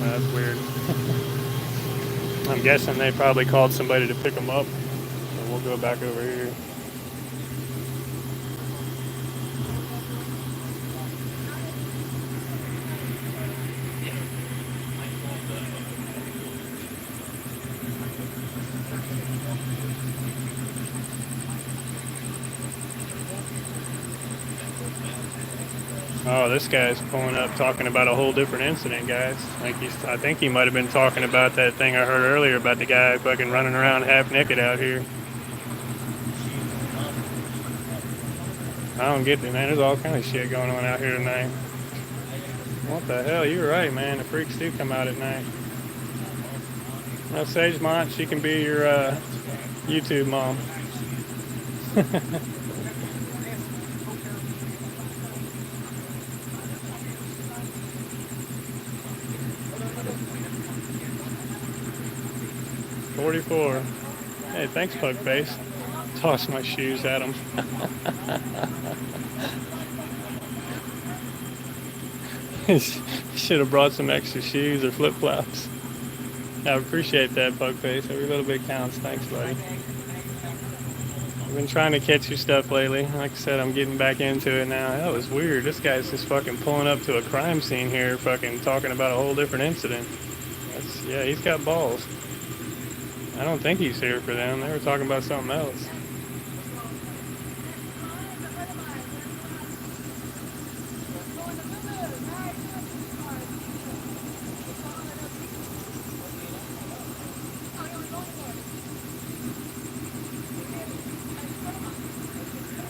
That's weird. I'm guessing they probably called somebody to pick them up. So we'll go back over here. Oh, this guy's pulling up talking about a whole different incident, guys. I think he might have been talking about that thing I heard earlier about the guy fucking running around half naked out here. I don't get it, man. There's all kind of shit going on out here tonight. What the hell? You're right, man. The freaks do come out at night. Well, Sagemont, she can be your YouTube mom. 44. Hey, thanks, Pugface. Toss my shoes at him. Should have brought some extra shoes or flip-flops. I appreciate that, Pugface. Every little bit counts. Thanks, buddy. I've been trying to catch your stuff lately. Like I said, I'm getting back into it now. That was weird. This guy's just fucking pulling up to a crime scene here, fucking talking about a whole different incident. Yeah, he's got balls. I don't think he's here for them. They were talking about something else.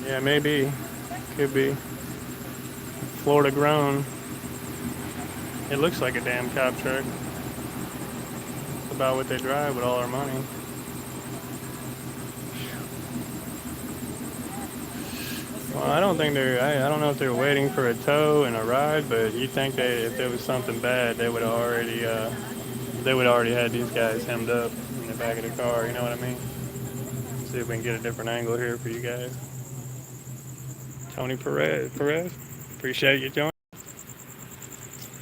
Yeah, maybe. Could be. Florida grown. It looks like a damn cop truck. It's about what they drive with all our money. Well, I don't think I don't know if they're waiting for a tow and a ride, but you'd think if there was something bad, they would already had these guys hemmed up in the back of the car. You know what I mean? See if we can get a different angle here for you guys. Tony Perez, appreciate you joining.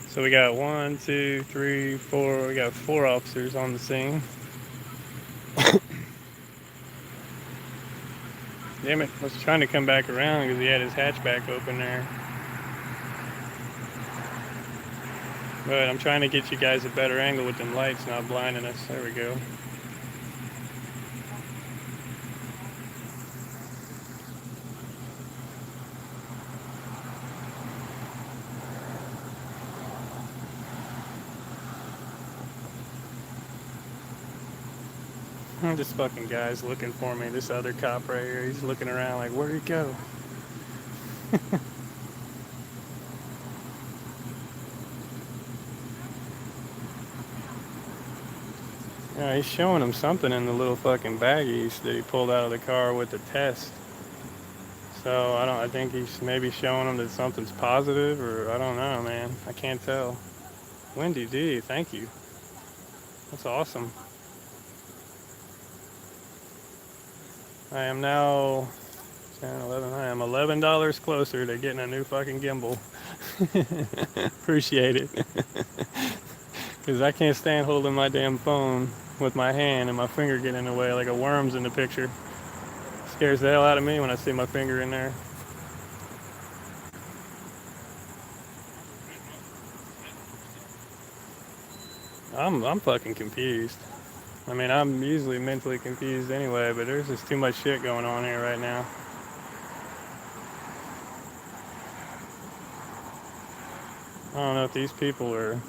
So we got 1, 2, 3, 4. We got 4 officers on the scene. Damn it! I was trying to come back around because he had his hatchback open there. But I'm trying to get you guys a better angle with them lights not blinding us. There we go. This fucking guy's looking for me. This other cop right here, he's looking around like, where'd he go? Yeah, he's showing him something in the little fucking baggies that he pulled out of the car with the test. So I think he's maybe showing him that something's positive, or I don't know, man. I can't tell. Wendy D, thank you. That's awesome. I am now 10, 11. I am $11 closer to getting a new fucking gimbal. Appreciate it. Because I can't stand holding my damn phone with my hand and my finger getting in the way like a worm's in the picture. Scares the hell out of me when I see my finger in there. I'm fucking confused. I mean, I'm usually mentally confused anyway, but there's just too much shit going on here right now. I don't know if these people are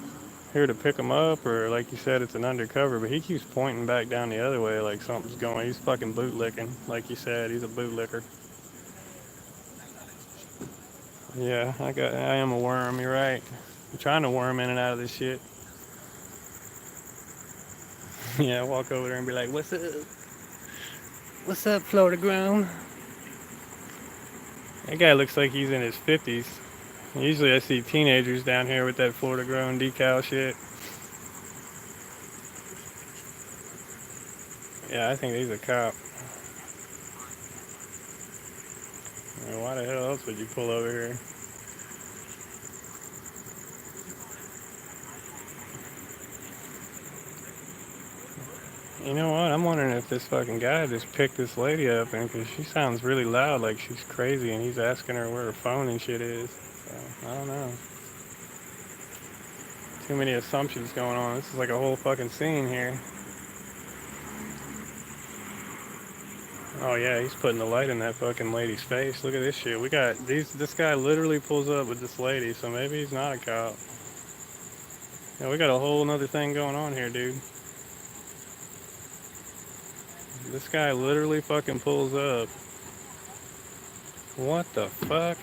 here to pick him up or, like you said, it's an undercover, but he keeps pointing back down the other way like something's going. He's fucking bootlicking. Like you said, he's a bootlicker. Yeah, I am a worm, you're right. I'm trying to worm in and out of this shit. Yeah, walk over there and be like, what's up? What's up, Florida grown? That guy looks like he's in his 50s. Usually I see teenagers down here with that Florida grown decal shit. Yeah, I think he's a cop. Why the hell else would you pull over here? You know what? I'm wondering if this fucking guy just picked this lady up, and because she sounds really loud, like she's crazy, and he's asking her where her phone and shit is. So, I don't know. Too many assumptions going on. This is like a whole fucking scene here. Oh yeah, he's putting the light in that fucking lady's face. Look at this shit. We got these. This guy literally pulls up with this lady, so maybe he's not a cop. Yeah, we got a whole nother thing going on here, dude. This guy literally fucking pulls up. What the fuck?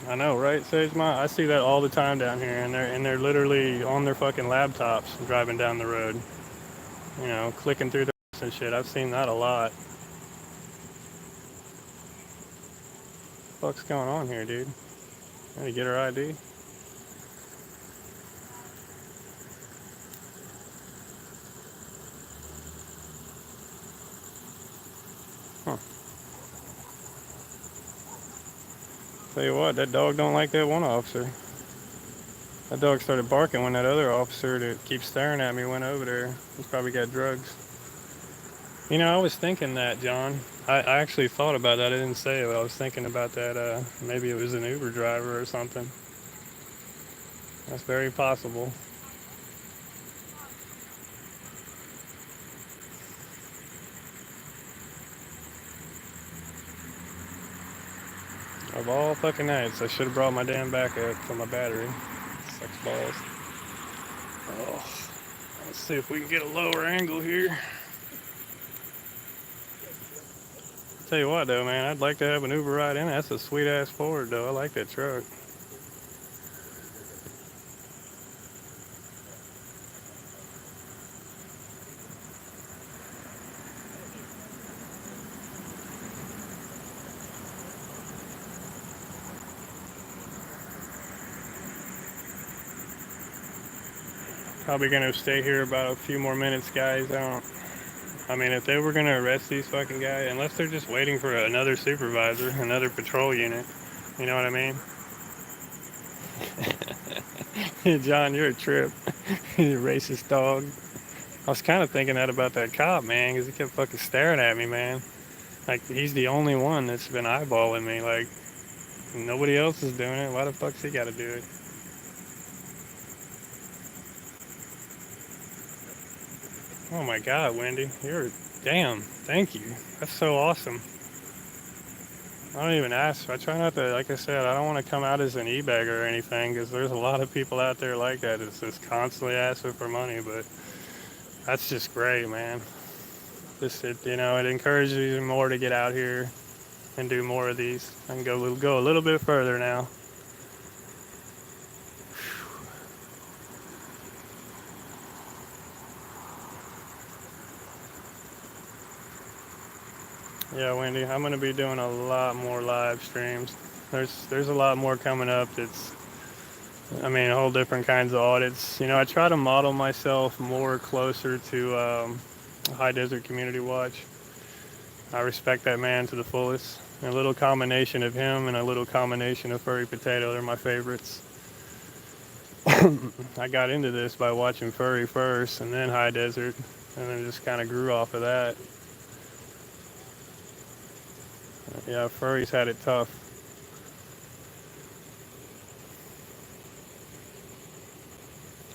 I know, right, Sagema? I see that all the time down here, and they're literally on their fucking laptops driving down the road. You know, clicking through the and shit. I've seen that a lot. What the fuck's going on here, dude? Gotta get her ID. Huh. Tell you what, that dog don't like that one officer. That dog started barking when that other officer that keeps staring at me went over there. He's probably got drugs. You know, I was thinking that, John. I actually thought about that. I didn't say it, but I was thinking about that. Maybe it was an Uber driver or something. That's very possible. Of all fucking nights, I should have brought my damn backup for my battery. Sucks balls. Oh, let's see if we can get a lower angle here. Tell you what, though, man, I'd like to have an Uber ride in. That's a sweet ass Ford, though. I like that truck. Probably gonna stay here about a few more minutes, guys. I mean, if they were gonna arrest these fucking guys, unless they're just waiting for another supervisor, another patrol unit, you know what I mean? John, you're a trip. You racist dog. I was kind of thinking that about that cop, man, because he kept fucking staring at me, man. Like, he's the only one that's been eyeballing me. Like, nobody else is doing it. Why the fuck's he gotta do it? Oh my god, Wendy. You're. Damn. Thank you. That's so awesome. I don't even ask. I try not to, like I said, I don't want to come out as an e-bagger or anything because there's a lot of people out there like that. It's just constantly asking for money, but that's just great, man. It encourages you more to get out here and do more of these. I can go a little bit further now. Yeah, Wendy, I'm gonna be doing a lot more live streams. There's a lot more coming up. I mean, whole different kinds of audits. You know, I try to model myself more closer to High Desert Community Watch. I respect that man to the fullest. A little combination of him and a little combination of Furry Potato, they're my favorites. I got into this by watching Furry first and then High Desert, and then just kind of grew off of that. Yeah, Furry's had it tough.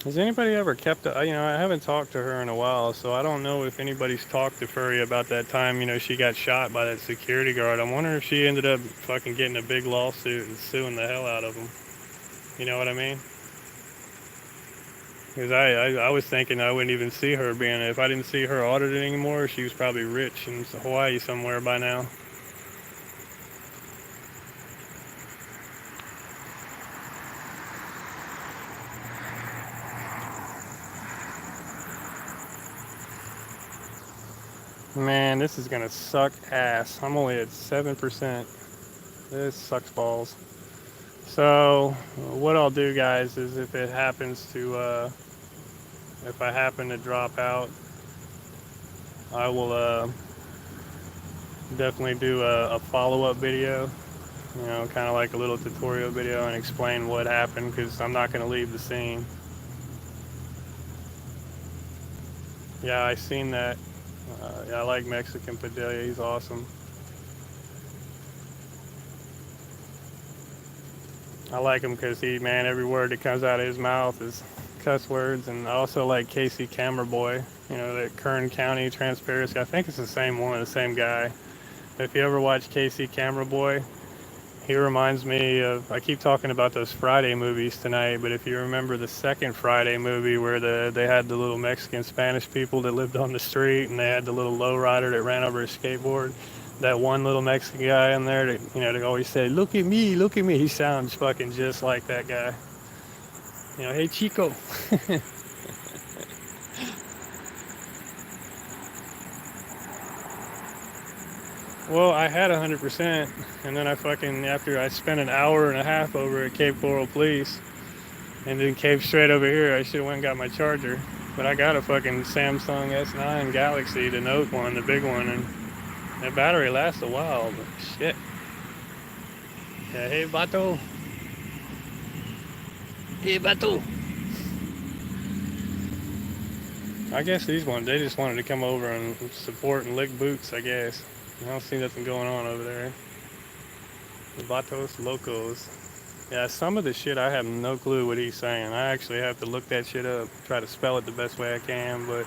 Has anybody ever kept, I haven't talked to her in a while, so I don't know if anybody's talked to Furry about that time, she got shot by that security guard. I'm wondering if she ended up fucking getting a big lawsuit and suing the hell out of him. You know what I mean? Because I was thinking I wouldn't even see her if I didn't see her audited anymore, she was probably rich in Hawaii somewhere by now. Man, this is gonna suck ass. I'm only at 7%. This sucks balls. So, what I'll do, guys, is if I happen to drop out, I will definitely do a follow-up video, kind of like a little tutorial video and explain what happened because I'm not going to leave the scene. Yeah, I seen that. Yeah, I like Mexican Padilla. He's awesome. I like him because man, every word that comes out of his mouth is cuss words. And I also like Casey Camera Boy, that Kern County Transparency. I think it's the same one, the same guy. But if you ever watch Casey Camera Boy, he reminds me of, I keep talking about those Friday movies tonight, but if you remember the second Friday movie where they had the little Mexican Spanish people that lived on the street, and they had the little lowrider that ran over a skateboard, that one little Mexican guy in there that, they always say, look at me, look at me. He sounds fucking just like that guy. Hey Chico. Well, I had 100%, and then after I spent an hour and a half over at Cape Coral Police, and then came straight over here, I should have went and got my charger. But I got a fucking Samsung S9 Galaxy, the Note one, the big one, and that battery lasts a while, but shit. Yeah, hey, Bato. Hey, Bato. I guess they just wanted to come over and support and lick boots, I guess. I don't see nothing going on over there. The Vatos Locos. Yeah, some of the shit I have no clue what he's saying. I actually have to look that shit up, try to spell it the best way I can, but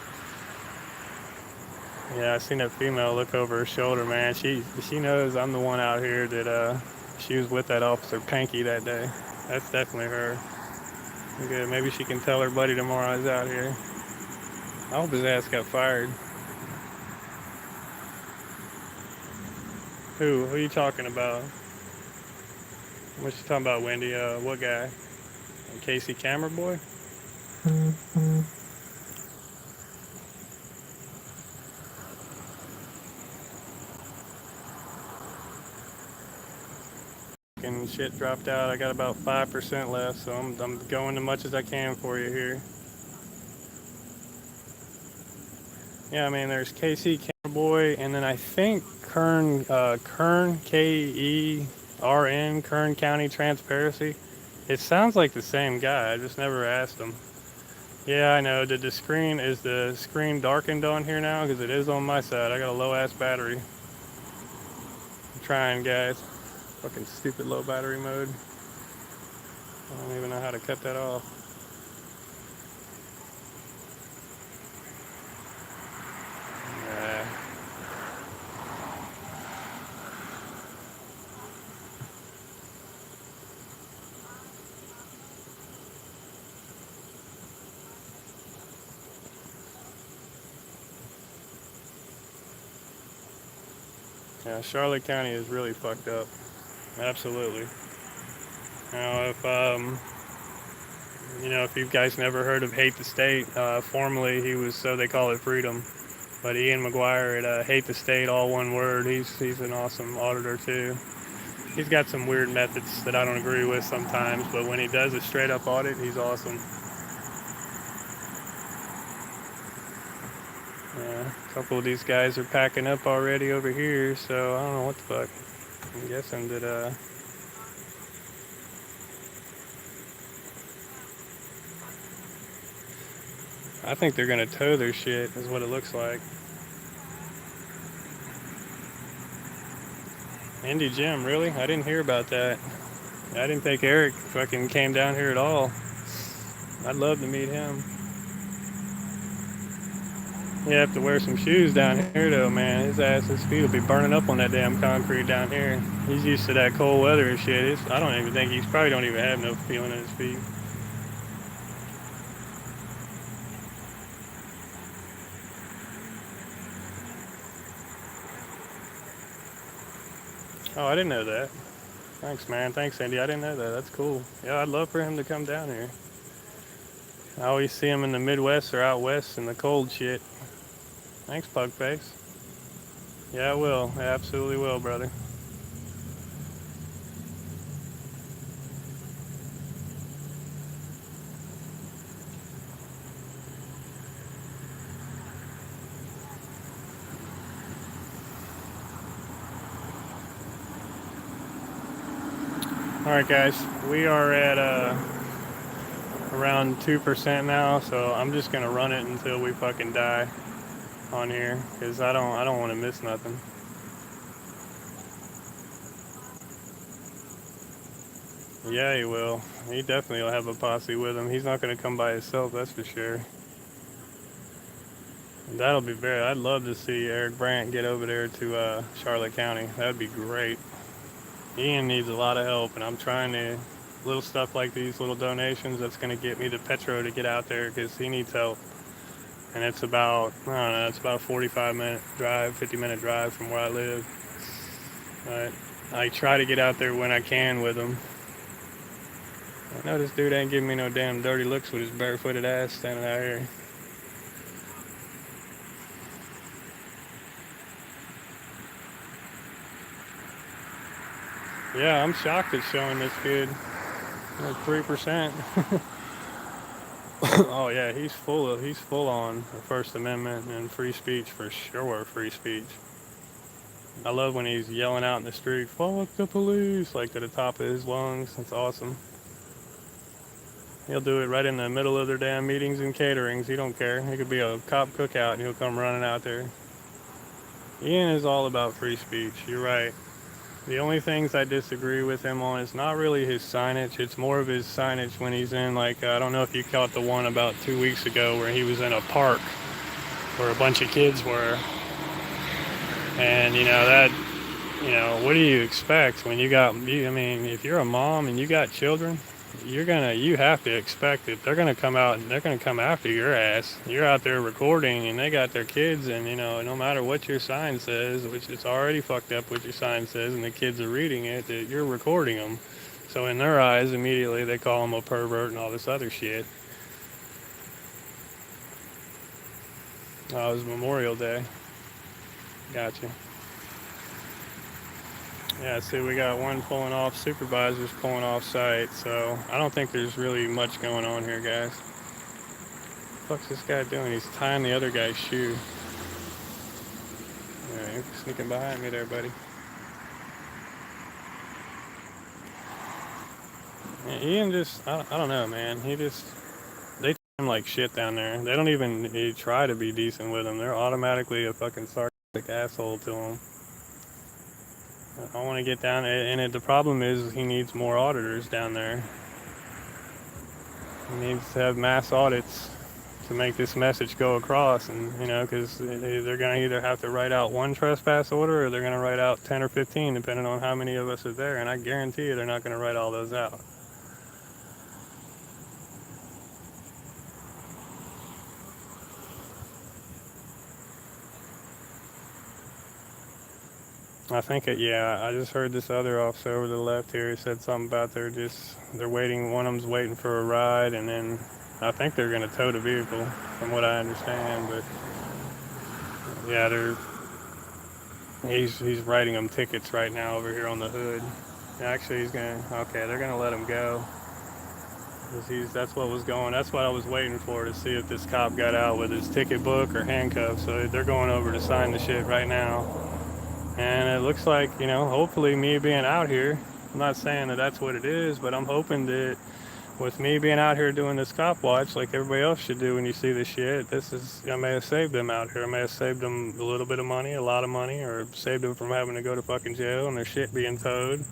yeah, I seen that female look over her shoulder, man. She knows I'm the one out here that she was with that officer Panky that day. That's definitely her. Good, maybe she can tell her buddy tomorrow I was out here. I hope his ass got fired. Who are you talking about? What you talking about, Wendy? What guy? Casey Camera Boy? And shit dropped out. I got about 5% left, so I'm going as much as I can for you here. Yeah, I mean, there's Casey Camera Boy, and then I think Kern, Kern, Kern County Transparency. It sounds like the same guy. I just never asked him. Yeah, I know. Is the screen darkened on here now? Because it is on my side. I got a low ass battery. I'm trying, guys. Fucking stupid low battery mode. I don't even know how to cut that off. Yeah. Yeah, Charlotte County is really fucked up. Absolutely. If you guys never heard of Hate the State, formerly he was, so they call it Freedom. But Ian McGuire at Hate the State, all one word. He's an awesome auditor too. He's got some weird methods that I don't agree with sometimes, but when he does a straight up audit, he's awesome. Yeah, a couple of these guys are packing up already over here, so I don't know what the fuck. I'm guessing that I think they're gonna tow their shit, is what it looks like. Indy Jim, really? I didn't hear about that. I didn't think Eric fucking came down here at all. I'd love to meet him. You have to wear some shoes down here, though, man. His feet will be burning up on that damn concrete down here. He's used to that cold weather and shit. I don't even think he's probably don't even have no feeling in his feet. Oh, I didn't know that. Thanks, man. Thanks, Andy. I didn't know that. That's cool. Yeah, I'd love for him to come down here. I always see him in the Midwest or out west in the cold shit. Thanks, Pugface. Yeah, I will. I absolutely will, brother. All right, guys. We are at around 2% now, so I'm just gonna run it until we fucking die on here, because I don't want to miss nothing. Yeah, he will. He definitely will have a posse with him. He's not going to come by himself, that's for sure. That'll be very. I'd love to see Eric Brandt get over there to Charlotte County. That'd be great. Ian needs a lot of help, and I'm trying to. Little stuff like these little donations, that's going to get me the Petro to get out there because he needs help. And it's about, I don't know, it's about a 45-minute drive, 50-minute drive from where I live. But I try to get out there when I can with him. I know this dude ain't giving me no damn dirty looks with his barefooted ass standing out here. Yeah, I'm shocked it's showing this kid like 3%. Oh yeah, he's full on the First Amendment and free speech for sure. Free speech. I love when he's yelling out in the street, "Fuck the police!" like to the top of his lungs. That's awesome. He'll do it right in the middle of their damn meetings and caterings. He don't care. He could be a cop cookout and he'll come running out there. Ian is all about free speech. You're right. The only things I disagree with him on is not really his signage. It's more of his signage when he's in, like, I don't know if you caught the one about 2 weeks ago where he was in a park where a bunch of kids were. And, what do you expect when I mean, if you're a mom and you got children, you have to expect that they're gonna come out and they're gonna come after your ass. You're out there recording and they got their kids, and no matter what your sign says, which it's already fucked up what your sign says, and the kids are reading it, that you're recording them. So in their eyes, immediately they call them a pervert and all this other shit. Oh, it was Memorial Day. Gotcha. Yeah, see, we got one pulling off, supervisors pulling off site, so I don't think there's really much going on here, guys. What the fuck's this guy doing? He's tying the other guy's shoe. Yeah, you're sneaking behind me there, buddy. Yeah, Ian just, I don't know, man. They treat him like shit down there. They don't even try to be decent with him. They're automatically a fucking sarcastic asshole to him. I want to get down, and the problem is he needs more auditors down there. He needs to have mass audits to make this message go across, and because they're going to either have to write out one trespass order or they're going to write out 10 or 15, depending on how many of us are there, and I guarantee you they're not going to write all those out. I think I just heard this other officer over to the left here. He said something about they're waiting. One of them's waiting for a ride, and then I think they're going to tow the vehicle, from what I understand. But yeah, he's writing them tickets right now over here on the hood. Actually, they're gonna let him go. That's what I was waiting for, to see if this cop got out with his ticket book or handcuffs. So they're going over to sign the shit right now. And it looks like, hopefully me being out here, I'm not saying that that's what it is, but I'm hoping that with me being out here doing this Copwatch, like everybody else should do when you see this shit, I may have saved them out here. I may have saved them a little bit of money, a lot of money, or saved them from having to go to fucking jail and their shit being towed.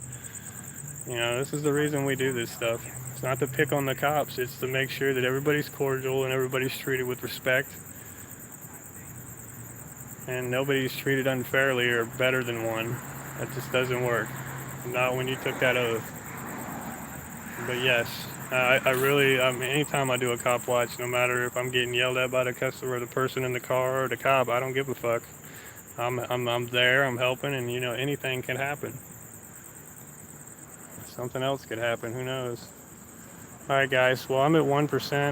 This is the reason we do this stuff. It's not to pick on the cops, it's to make sure that everybody's cordial and everybody's treated with respect. And nobody's treated unfairly or better than one. That just doesn't work. Not when you took that oath. But yes, anytime I do a cop watch, no matter if I'm getting yelled at by the customer or the person in the car or the cop, I don't give a fuck. I'm there, I'm helping, and anything can happen. Something else could happen, who knows? All right, guys. Well, I'm at 1%.